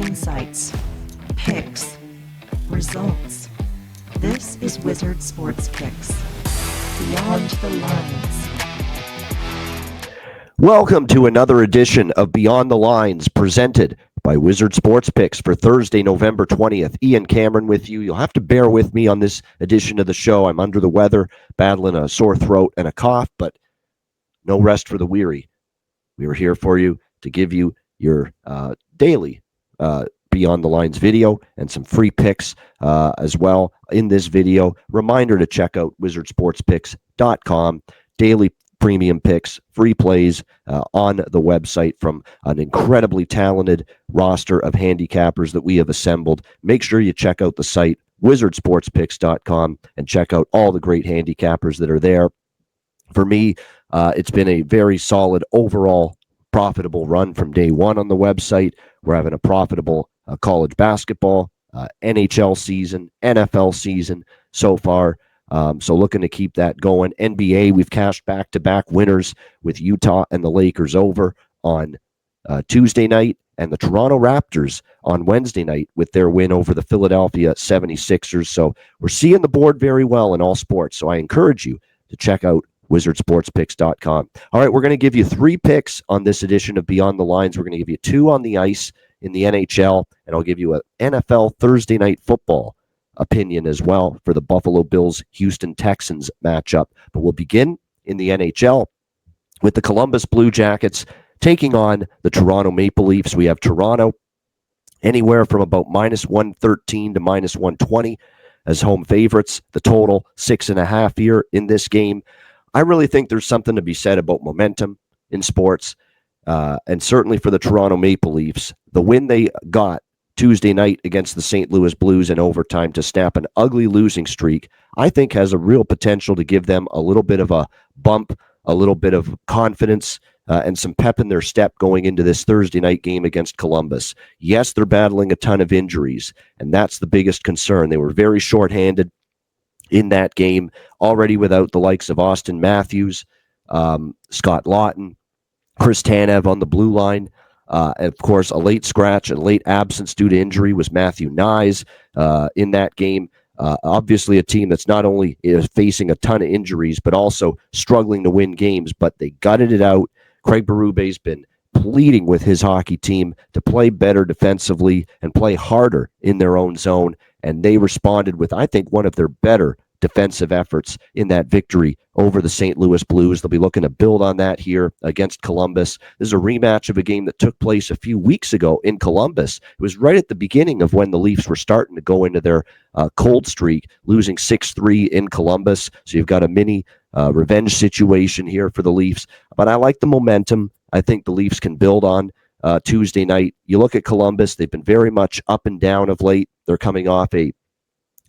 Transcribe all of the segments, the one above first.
insights, picks, results. This is Wizard Sports Picks. Beyond the Lines. Welcome to another edition of Beyond the Lines, presented by Wizard Sports Picks for Thursday, November 20th. Ian Cameron with you. You'll have to bear with me on this edition of the show. I'm under the weather, battling a sore throat and a cough, but no rest for the weary. We are here for you to give you your daily Beyond the Lines video and some free picks as well in this video. Reminder to check out wizardsportspicks.com. Daily premium picks, free plays on the website from an incredibly talented roster of handicappers that we have assembled. Make sure you check out the site, wizardsportspicks.com, and check out all the great handicappers that are there. For me, it's been a very solid overall profitable run from day one on the website. We're having a profitable college basketball, NHL season, NFL season so far. So looking to keep that going. NBA, we've cashed back-to-back winners with Utah and the Lakers over on Tuesday night, and the Toronto Raptors on Wednesday night with their win over the Philadelphia 76ers. So we're seeing the board very well in all sports. So I encourage you to check out wizardsportspicks.com. All right, we're going to give you three picks on this edition of Beyond the Lines. We're going to give you two on the ice in the NHL, and I'll give you an NFL Thursday night football opinion as well for the Buffalo Bills-Houston Texans matchup. But we'll begin in the NHL with the Columbus Blue Jackets taking on the Toronto Maple Leafs. We have Toronto anywhere from about minus 113 to minus 120 as home favorites. The total 6.5 here in this game. I really think there's something to be said about momentum in sports, and certainly for the Toronto Maple Leafs. The win they got Tuesday night against the St. Louis Blues in overtime to snap an ugly losing streak, I think has a real potential to give them a little bit of a bump, a little bit of confidence, and some pep in their step going into this Thursday night game against Columbus. Yes, they're battling a ton of injuries, and that's the biggest concern. They were very shorthanded in that game, already without the likes of Austin Matthews, Scott Lawton, Chris Tanev on the blue line. Of course, a late scratch and late absence due to injury was Matthew Nyes in that game. Obviously, a team that's not only is facing a ton of injuries, but also struggling to win games, but they gutted it out. Craig Berube's been pleading with his hockey team to play better defensively and play harder in their own zone, and they responded with, I think, one of their better defensive efforts in that victory over the St. Louis Blues. They'll be looking to build on that here against Columbus. This is a rematch of a game that took place a few weeks ago in Columbus. It was right at the beginning of when the Leafs were starting to go into their cold streak, losing 6-3 in Columbus. So you've got a mini revenge situation here for the Leafs. But I like the momentum. I think the Leafs can build on Tuesday night. You look at Columbus, they've been very much up and down of late. They're coming off a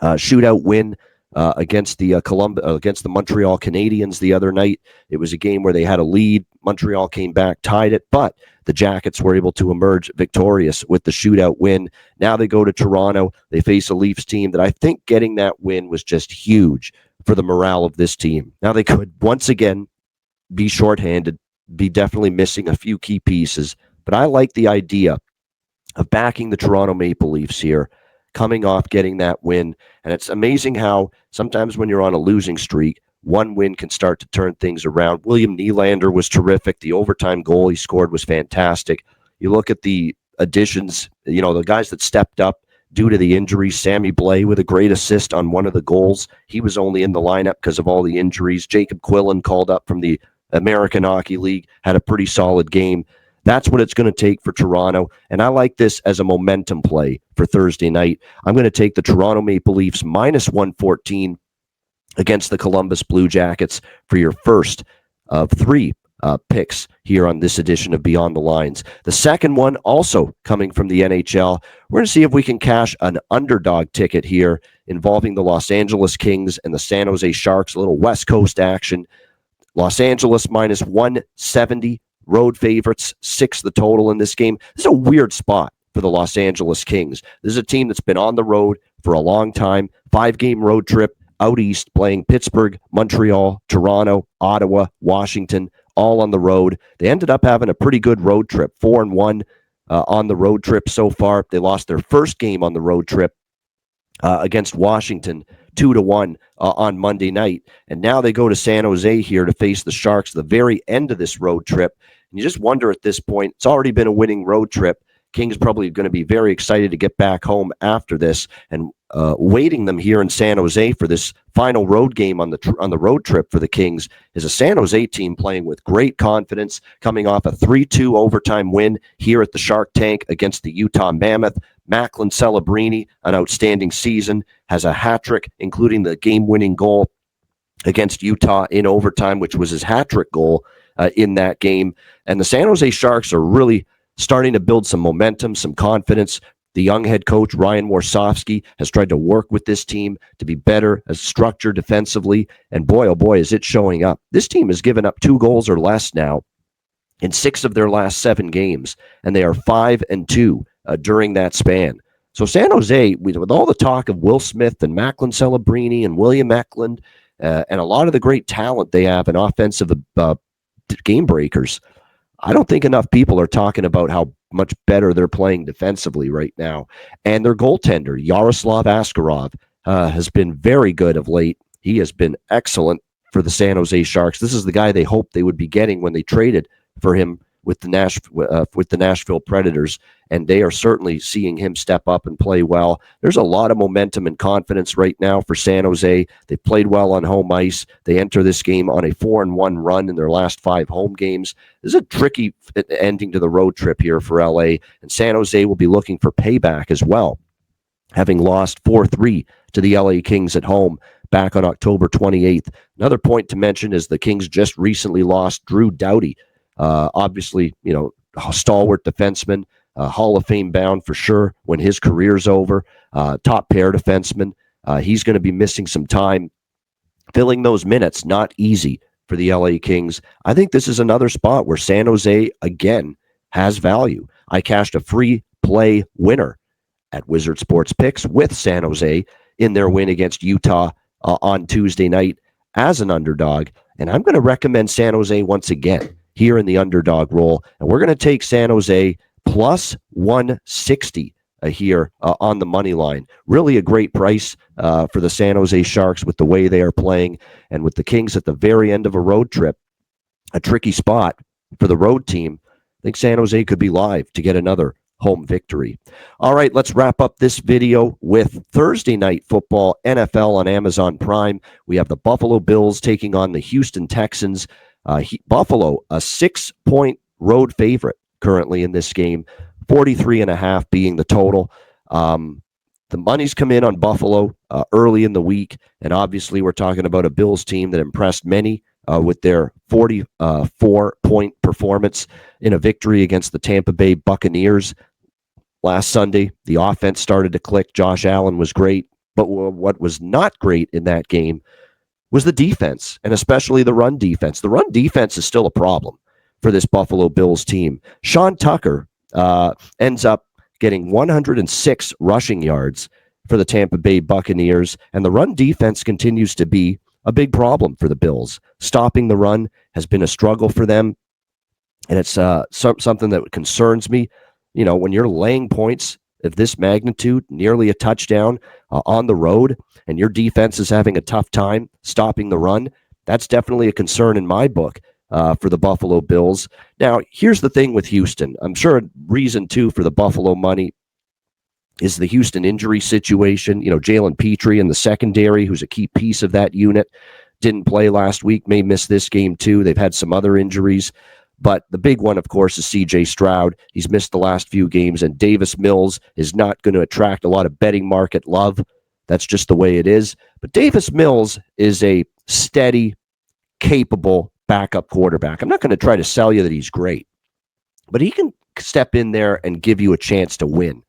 shootout win against the Montreal Canadiens the other night. It was a game where they had a lead. Montreal came back, tied it, but the Jackets were able to emerge victorious with the shootout win. Now they go to Toronto. They face a Leafs team that I think getting that win was just huge for the morale of this team. Now they could once again be shorthanded, be definitely missing a few key pieces, but I like the idea of backing the Toronto Maple Leafs here, coming off getting that win. And it's amazing how sometimes when you're on a losing streak, one win can start to turn things around. William Nylander was terrific. The overtime goal he scored was fantastic. You look at the additions, the guys that stepped up due to the injuries. Sammy Blais with a great assist on one of the goals. He was only in the lineup because of all the injuries. Jacob Quillen, called up from the American Hockey League, had a pretty solid game. That's what it's going to take for Toronto, and I like this as a momentum play for Thursday night. I'm going to take the Toronto Maple Leafs minus 114 against the Columbus Blue Jackets for your first of three picks here on this edition of Beyond the Lines. The second one, also coming from the NHL, we're going to see if we can cash an underdog ticket here involving the Los Angeles Kings and the San Jose Sharks, a little West Coast action. Los Angeles minus 170. Road favorites, 6 the total in this game. This is a weird spot for the Los Angeles Kings. This is a team that's been on the road for a long time. 5-game road trip out east, playing Pittsburgh, Montreal, Toronto, Ottawa, Washington, all on the road. They ended up having a pretty good road trip, 4-1 on the road trip so far. They lost their first game on the road trip against Washington 2-1 on Monday night. And now they go to San Jose here to face the Sharks at the very end of this road trip. And you just wonder at this point, it's already been a winning road trip. Kings probably going to be very excited to get back home after this, and waiting them here in San Jose for this final road game on the road trip for the Kings is a San Jose team playing with great confidence, coming off a 3-2 overtime win here at the Shark Tank against the Utah Mammoth. Macklin Celebrini, an outstanding season, has a hat trick, including the game-winning goal against Utah in overtime, which was his hat trick goal in that game. And the San Jose Sharks are really starting to build some momentum, some confidence. The young head coach, Ryan Warsofsky, has tried to work with this team to be better as structured defensively. And boy, oh boy, is it showing up. This team has given up 2 goals or less now in 6 of their last 7 games, and they are 5-2 during that span. So San Jose, with all the talk of Will Smith and Macklin Celebrini and William Eklund, and a lot of the great talent they have in offensive game breakers, I don't think enough people are talking about how much better they're playing defensively right now. And their goaltender, Yaroslav Askarov, has been very good of late. He has been excellent for the San Jose Sharks. This is the guy they hoped they would be getting when they traded for him with the Nashville Predators, and they are certainly seeing him step up and play well. There's a lot of momentum and confidence right now for San Jose. They've played well on home ice. They enter this game on a 4-1 run in their last 5 home games. This is a tricky ending to the road trip here for LA, and San Jose will be looking for payback as well, having lost 4-3 to the LA Kings at home back on October 28th. Another point to mention is the Kings just recently lost Drew Doughty. Obviously, a stalwart defenseman, Hall of Fame bound for sure when his career's over, top pair defenseman. He's going to be missing some time. Filling those minutes, not easy for the LA Kings. I think this is another spot where San Jose, again, has value. I cashed a free play winner at Wizard Sports Picks with San Jose in their win against Utah on Tuesday night as an underdog. And I'm going to recommend San Jose once again here in the underdog role. And we're going to take San Jose plus 160 here on the money line. Really a great price for the San Jose Sharks with the way they are playing, and with the Kings at the very end of a road trip, a tricky spot for the road team. I think San Jose could be live to get another home victory. All right, let's wrap up this video with Thursday night football, NFL on Amazon Prime. We have the Buffalo Bills taking on the Houston Texans. Buffalo, a 6-point road favorite currently in this game, 43.5 being the total. The money's come in on Buffalo early in the week, and obviously we're talking about a Bills team that impressed many with their 44-point performance in a victory against the Tampa Bay Buccaneers last Sunday. The offense started to click. Josh Allen was great, but what was not great in that game was the defense, and especially the run defense. The run defense is still a problem for this Buffalo Bills team. Sean Tucker ends up getting 106 rushing yards for the Tampa Bay Buccaneers, and the run defense continues to be a big problem for the Bills. Stopping the run has been a struggle for them, and it's something that concerns me. When you're laying points of this magnitude, nearly a touchdown on the road, and your defense is having a tough time stopping the run, that's definitely a concern in my book for the Buffalo Bills. Now, here's the thing with Houston. I'm sure a reason, too, for the Buffalo money is the Houston injury situation. Jalen Petrie in the secondary, who's a key piece of that unit, didn't play last week, may miss this game, too. They've had some other injuries. But the big one, of course, is C.J. Stroud. He's missed the last few games, and Davis Mills is not going to attract a lot of betting market love. That's just the way it is. But Davis Mills is a steady, capable backup quarterback. I'm not going to try to sell you that he's great, but he can step in there and give you a chance to win.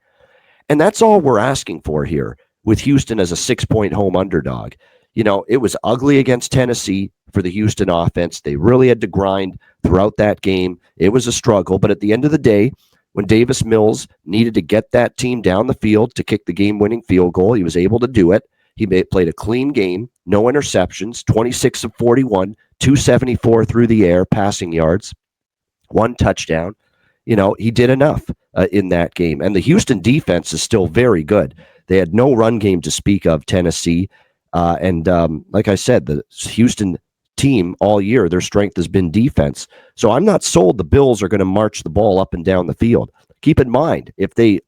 And that's all we're asking for here with Houston as a 6-point home underdog. It was ugly against Tennessee for the Houston offense. They really had to grind throughout that game. It was a struggle, but at the end of the day, when Davis Mills needed to get that team down the field to kick the game-winning field goal, he was able to do it. He played a clean game, no interceptions, 26 of 41, 274 through the air, passing yards, 1 touchdown. He did enough. in that game. And the Houston defense is still very good. They had no run game to speak of, Tennessee. And like I said, the Houston team all year, their strength has been defense. So I'm not sold the Bills are going to march the ball up and down the field. Keep in mind, if the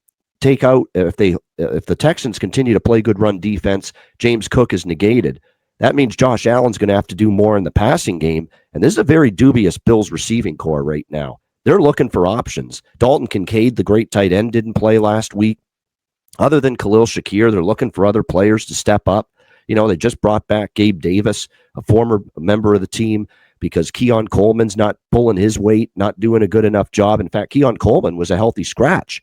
Texans continue to play good run defense, James Cook is negated. That means Josh Allen's going to have to do more in the passing game. And this is a very dubious Bills receiving core right now. They're looking for options. Dalton Kincaid, the great tight end, didn't play last week. Other than Khalil Shakir, they're looking for other players to step up. They just brought back Gabe Davis, a former member of the team, because Keon Coleman's not pulling his weight, not doing a good enough job. In fact, Keon Coleman was a healthy scratch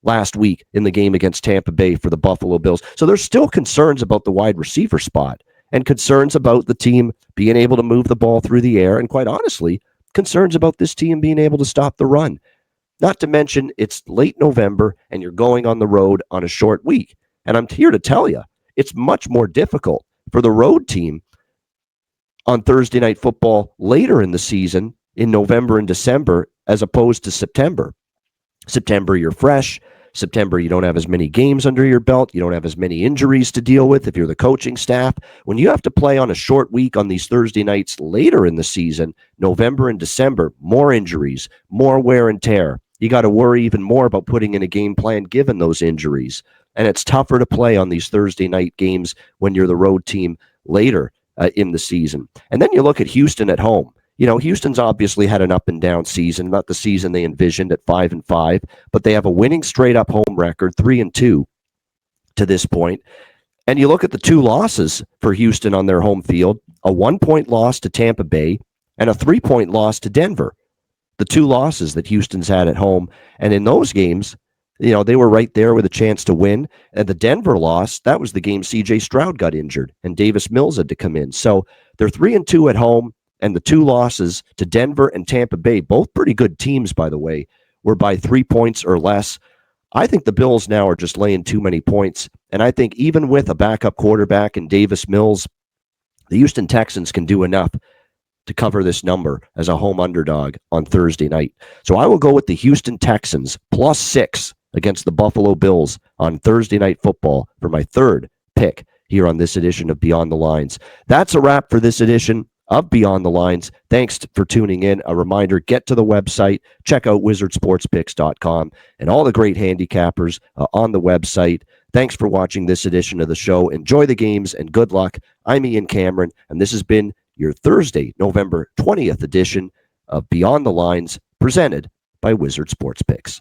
last week in the game against Tampa Bay for the Buffalo Bills. So there's still concerns about the wide receiver spot and concerns about the team being able to move the ball through the air. And quite honestly, concerns about this team being able to stop the run. Not to mention, it's late November and you're going on the road on a short week. And I'm here to tell you, it's much more difficult for the road team on Thursday Night Football later in the season in November and December as opposed to September. September, you're fresh. September, you don't have as many games under your belt. You don't have as many injuries to deal with if you're the coaching staff. When you have to play on a short week on these Thursday nights later in the season, November and December, more injuries, more wear and tear. You got to worry even more about putting in a game plan given those injuries. And it's tougher to play on these Thursday night games when you're the road team later in the season. And then you look at Houston at home. Houston's obviously had an up and down season, not the season they envisioned at 5-5, but they have a winning straight up home record, 3-2 to this point. And you look at the two losses for Houston on their home field, a 1-point loss to Tampa Bay and a 3-point loss to Denver. The two losses that Houston's had at home. And in those games, they were right there with a chance to win. And the Denver loss, that was the game C.J. Stroud got injured and Davis Mills had to come in. So they're 3-2 at home. And the two losses to Denver and Tampa Bay, both pretty good teams, by the way, were by 3 points or less. I think the Bills now are just laying too many points. And I think even with a backup quarterback and Davis Mills, the Houston Texans can do enough to cover this number as a home underdog on Thursday night. So I will go with the Houston Texans +6 against the Buffalo Bills on Thursday Night Football for my third pick here on this edition of Beyond the Lines. That's a wrap for this edition of Beyond the Lines. Thanks for tuning in. A reminder, get to the website, check out wizardsportspicks.com and all the great handicappers on the website. Thanks for watching this edition of the show. Enjoy the games and good luck. I'm Ian Cameron, and this has been your Thursday, November 20th edition of Beyond the Lines, presented by Wizard Sports Picks.